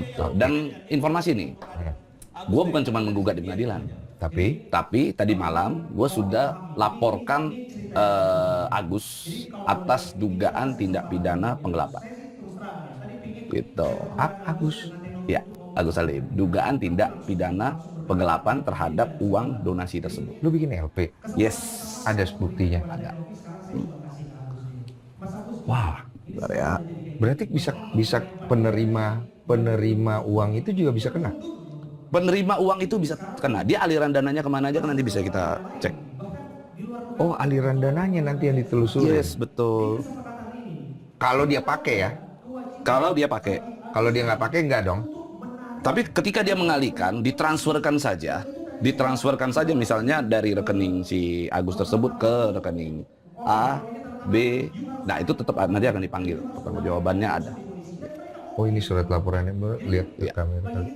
Gitu. Dan informasi nih, gue bukan cuma menggugat di pengadilan, tapi tadi malam gue sudah laporkan Agus atas dugaan tindak pidana penggelapan. Gitu. Agus? Ya, Agus Salim. Dugaan tindak pidana penggelapan terhadap uang donasi tersebut. Lu bikin LP? Yes. Ada buktinya? Ada. Wah, Bentar ya. berarti bisa penerima uang itu juga bisa kena? Penerima uang itu bisa kena. Dia aliran dananya kemana aja kan nanti bisa kita cek. Oh, aliran dananya nanti yang ditelusuri. Yes, betul. Kalau dia pakai ya? Kalau dia pakai. Kalau dia nggak pakai nggak dong? Tapi ketika dia mengalihkan, ditransferkan saja misalnya dari rekening si Agus tersebut ke rekening A, B. Nah, itu tetap nanti akan dipanggil. Pertanggungjawabannya ada. Oh, ini surat laporannya, lihat ke Ya. kamera tadi.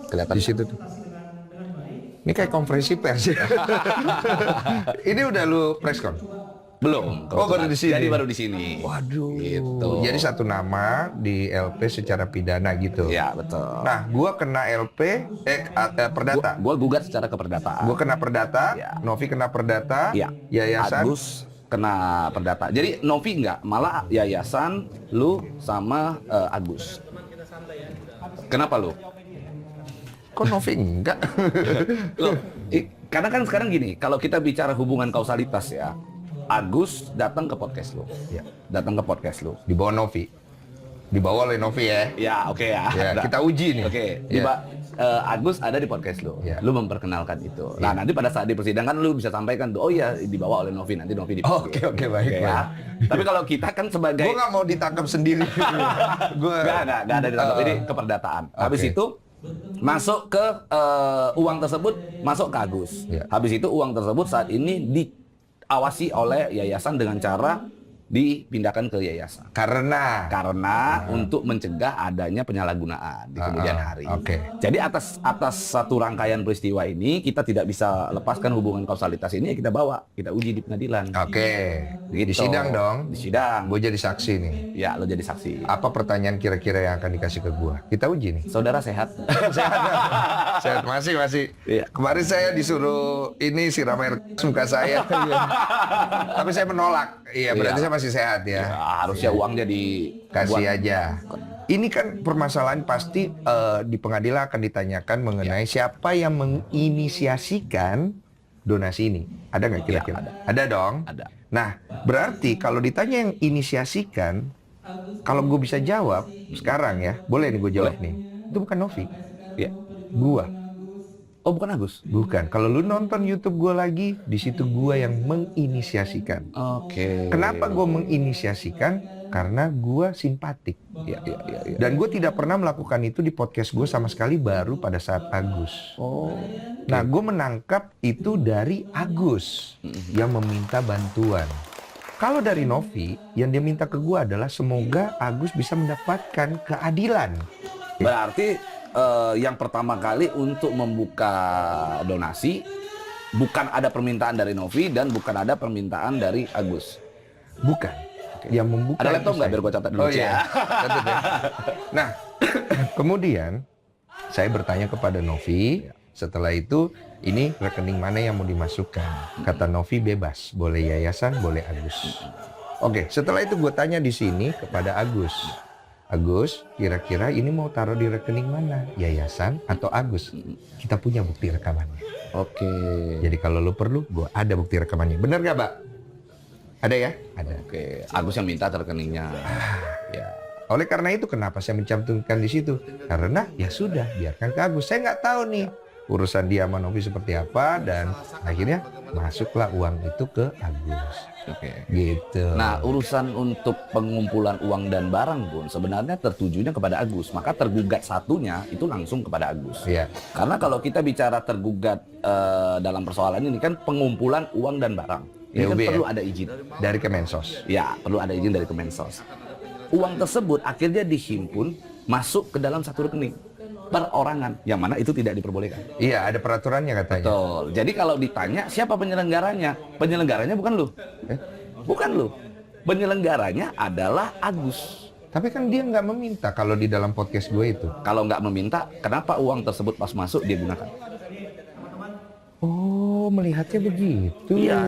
Kelihatan Di situ tuh. Ini kayak konferensi pers ya. Ini udah lu preskon? belum. Oh, baru di sini. Jadi baru di sini. Waduh. Gitu. Jadi satu nama di LP secara pidana gitu. Ya, betul. Nah, gua kena LP perdata. Gua gugat secara keperdataan. Gua kena perdata, Ya. Novi kena perdata, Ya. yayasan. Agus kena perdata. Jadi Novi enggak, malah yayasan, lu sama Agus. Kenapa lu? Kok Novi enggak? Loh, karena kan sekarang gini, kalau kita bicara hubungan kausalitas ya, Agus datang ke podcast lu. Ya. Datang ke podcast lu. Di bawah Novi. Dibawa oleh Novi ya. Ya, oke ya. Ya, Nah, kita uji nih. Oke, Ya. Agus ada di podcast lu. Ya. Lu memperkenalkan itu. Ya. Nah, nanti pada saat di persidangan lu bisa sampaikan, oh iya dibawa oleh Novi, nanti Novi dipanggil. Oke, baik, Oke, baik. ya. Tapi kalau kita kan sebagai Gua nggak mau ditangkap sendiri. Gua Nggak ada ditangkap. Ini keperdataan. Habis Oke. itu masuk ke uang tersebut masuk ke Agus. Ya. Habis itu uang tersebut saat ini diawasi oleh yayasan dengan cara dipindahkan ke yayasan. karena Untuk mencegah adanya penyalahgunaan di kemudian hari. Oke. Jadi atas satu rangkaian peristiwa ini kita tidak bisa lepaskan hubungan kausalitas ini, ya kita bawa, kita uji di pengadilan. Oke. Di Gitu. sidang dong. Di sidang. Gue jadi saksi nih. Ya, lo jadi saksi. Apa pertanyaan kira-kira yang akan dikasih ke gua? Kita uji nih. Saudara sehat? Sehat masih. Iya. Kemarin saya disuruh ini siram air muka saya. Tapi saya menolak. Iya, berarti Iya. saya masih sehat ya. Ya, harusnya uangnya Kasih aja. Ini kan permasalahan pasti di pengadilan akan ditanyakan mengenai siapa yang menginisiasikan donasi ini. Ada nggak kira-kira? Ya, ada dong. Ada. Nah, berarti kalau ditanya yang inisiasikan, kalau gue bisa jawab sekarang ya, boleh nih gue jawab nih. Itu bukan Novi, Ya. gua. Oh, bukan Agus? Bukan. Kalau lu nonton YouTube gue lagi, di situ gua yang menginisiasikan. Oke. Kenapa gue menginisiasikan? Karena gue simpatik. Ya. Dan gue tidak pernah melakukan itu di podcast gue sama sekali, baru pada saat Agus. Oh. Nah, gue menangkap itu dari Agus yang meminta bantuan. Kalau dari Novi, yang dia minta ke gue adalah semoga Agus bisa mendapatkan keadilan. Berarti yang pertama kali untuk membuka donasi bukan ada permintaan dari Novi dan bukan ada permintaan dari Agus. Bukan. Yang membuka. Ada laptop itu nggak saya. biar gua catat dulu? Oh iya. Catat ya. Nah, kemudian saya bertanya kepada Novi. Setelah itu, ini rekening mana yang mau dimasukkan? Kata Novi bebas, boleh yayasan, boleh Agus. Oke, setelah itu gue tanya di sini kepada Agus. Agus, kira-kira ini mau taruh di rekening mana? Yayasan atau Agus? Kita punya bukti rekamannya. Oke. Jadi kalau lu perlu, gue ada bukti rekamannya. Bener gak, Mbak? Ada ya? Ada. Oke. Agus yang minta rekeningnya. Ya. Oleh karena itu, kenapa saya mencantumkan di situ? Karena ya sudah, biarkan ke Agus. Saya nggak tahu nih urusan dia sama Novi seperti apa, dan akhirnya masuklah uang itu ke Agus. Oke. Gitu. Nah, urusan untuk pengumpulan uang dan barang pun sebenarnya tertujunya kepada Agus. Maka tergugat satunya itu langsung kepada Agus. Iya. Karena kalau kita bicara tergugat dalam persoalan ini kan pengumpulan uang dan barang. Ini kan PUB ya? perlu ada izin. Dari Kemensos. Ya, perlu ada izin dari Kemensos. Uang tersebut akhirnya dihimpun masuk ke dalam satu rekening perorangan, yang mana itu tidak diperbolehkan. Iya, ada peraturannya katanya. Betul. Jadi kalau ditanya siapa penyelenggaranya, penyelenggaranya bukan lu. Bukan lu. Penyelenggaranya adalah Agus. Tapi kan dia nggak meminta kalau di dalam podcast gue itu. Kalau nggak meminta, kenapa uang tersebut pas masuk dia gunakan? Oh, melihatnya begitu. Iya.